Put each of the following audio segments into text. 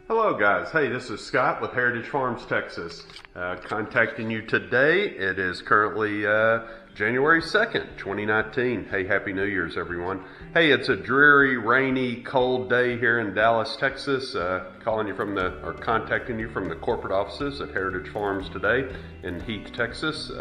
Hello guys, hey, this is Scott with Heritage Farms, Texas. Contacting you today. It is currently January 2nd, 2019. Hey, Happy New Year's everyone. Hey, it's a dreary, rainy, cold day here in Dallas, Texas. Contacting you from the corporate offices at Heritage Farms today in Heath, Texas.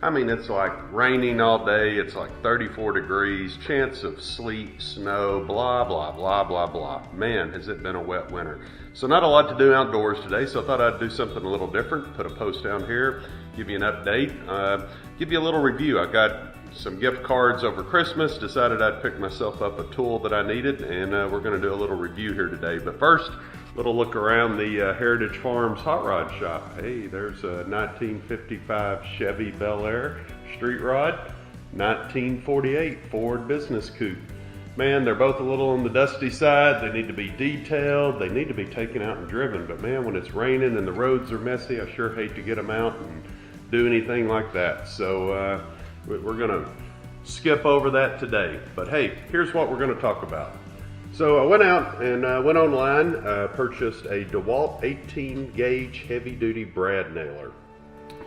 It's like raining all day. It's like 34 degrees, chance of sleet, snow, blah, blah, blah, blah, blah. Man, has it been a wet winter. So not a lot to do outdoors today, so I thought I'd do something a little different. Put a post down here, give you an update, give you a little review. I got some gift cards over Christmas, decided I'd pick myself up a tool that I needed, and we're gonna do a little review here today. But first, little look around the Heritage Farms hot rod shop. Hey, there's a 1955 Chevy Bel Air street rod, 1948 Ford Business Coupe. Man, they're both a little on the dusty side. They need to be detailed. They need to be taken out and driven. But man, when it's raining and the roads are messy, I sure hate to get them out and do anything like that. So we're gonna skip over that today. But hey, here's what we're gonna talk about. So I went out and went online, purchased a DeWalt 18 gauge heavy duty brad nailer.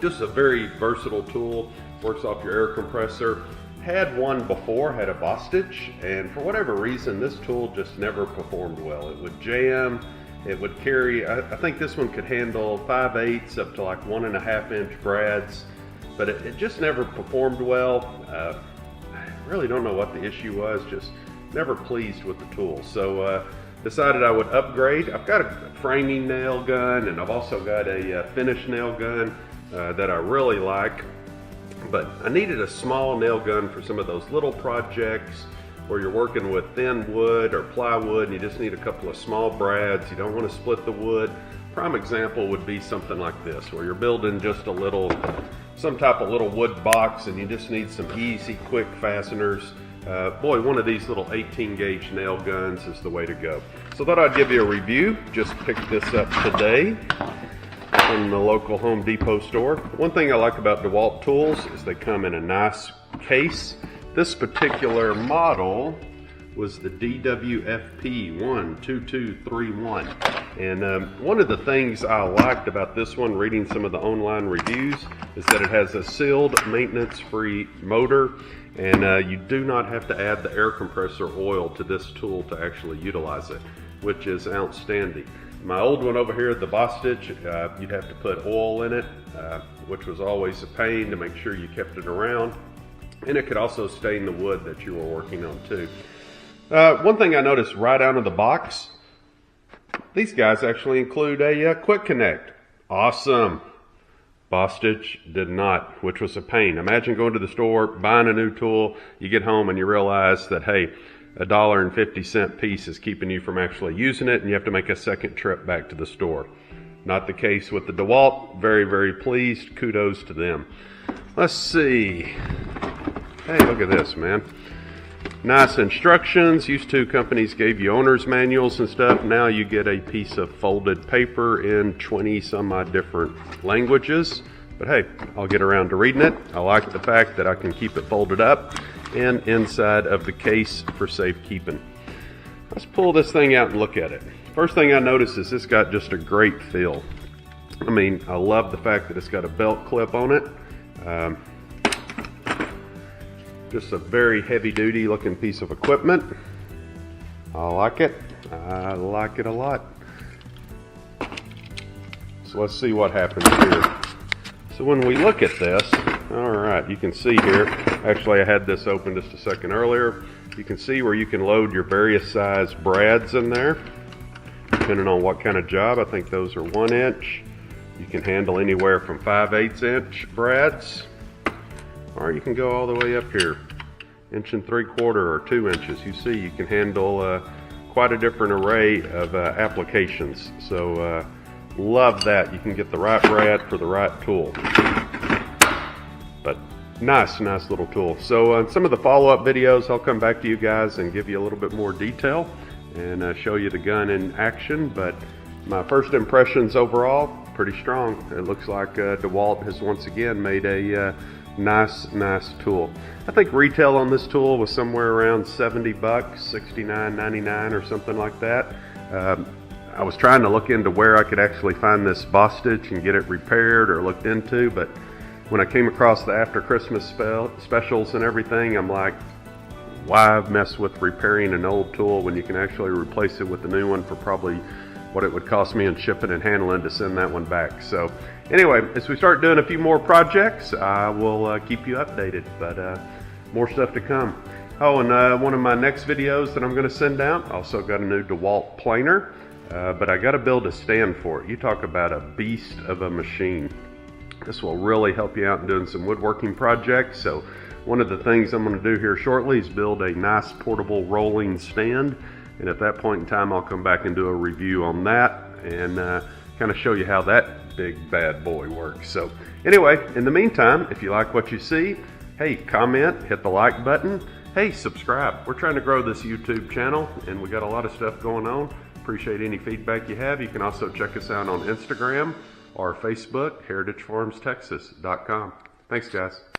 Just a very versatile tool, works off your air compressor. Had one before, had a Bostitch, and for whatever reason, this tool just never performed well. It would jam, it would carry, I think this one could handle 5/8 up to like 1.5 inch brads, but it just never performed well. I really don't know what the issue was, just never pleased with the tool. So decided I would upgrade. I've got a framing nail gun, and I've also got a finish nail gun that I really like. But I needed a small nail gun for some of those little projects where you're working with thin wood or plywood and you just need a couple of small brads. You don't want to split the wood. Prime example would be something like this, where you're building just some type of little wood box and you just need some easy, quick fasteners. Boy, one of these little 18 gauge nail guns is the way to go. So I thought I'd give you a review. Just picked this up today from the local Home Depot store. One thing I like about DeWalt tools is they come in a nice case. This particular model was the DWFP 12231. And one of the things I liked about this one, reading some of the online reviews, is that it has a sealed, maintenance-free motor, and you do not have to add the air compressor oil to this tool to actually utilize it, which is outstanding. My old one over here, the Bostitch, you'd have to put oil in it, which was always a pain to make sure you kept it around. And it could also stain the wood that you were working on too. One thing I noticed right out of the box, these guys actually include a quick connect. Awesome. Bostitch did not, which was a pain. Imagine going to the store, buying a new tool, you get home and you realize that, hey, $1.50 piece is keeping you from actually using it, and you have to make a second trip back to the store. Not the case with the DeWalt. Very, very pleased. Kudos to them. Let's see. Hey, look at this, man. Nice instructions. Used to, companies gave you owner's manuals and stuff. Now you get a piece of folded paper in 20 some odd different languages. But hey, I'll get around to reading it. I like the fact that I can keep it folded up and inside of the case for safekeeping. Let's pull this thing out and look at it. First thing I notice is it's got just a great feel. I love the fact that it's got a belt clip on it. Just a very heavy duty looking piece of equipment. I like it. I like it a lot. So let's see what happens here. So when we look at this, all right, you can see here, actually I had this open just a second earlier. You can see where you can load your various size brads in there, depending on what kind of job. I think those are 1 inch. You can handle anywhere from 5/8 inch brads, or you can go all the way up here, 1 3/4 or 2 inches. You see, you can handle quite a different array of applications. So love that. You can get the right brad for the right tool. But nice little tool. So in some of the follow-up videos, I'll come back to you guys and give you a little bit more detail and show you the gun in action. But my first impressions overall, pretty strong. It looks like DeWalt has once again made a nice tool. I think retail on this tool was somewhere around $70, $69.99 or something like that. I was trying to look into where I could actually find this boss stitch and get it repaired or looked into, but when I came across the after Christmas specials and everything, I'm like, why mess with repairing an old tool when you can actually replace it with a new one for probably what it would cost me in shipping and handling to send that one back. So anyway, as we start doing a few more projects, I will keep you updated, but more stuff to come. Oh, and one of my next videos that I'm going to send out, also got a new DeWalt planer, but I got to build a stand for it. You talk about a beast of a machine. This will really help you out in doing some woodworking projects. So one of the things I'm going to do here shortly is build a nice portable rolling stand. And at that point in time, I'll come back and do a review on that and kind of show you how that big bad boy works. So anyway, in the meantime, if you like what you see, hey, comment, hit the like button. Hey, subscribe. We're trying to grow this YouTube channel and we got a lot of stuff going on. Appreciate any feedback you have. You can also check us out on Instagram or Facebook, heritagefarmstexas.com. Thanks, guys.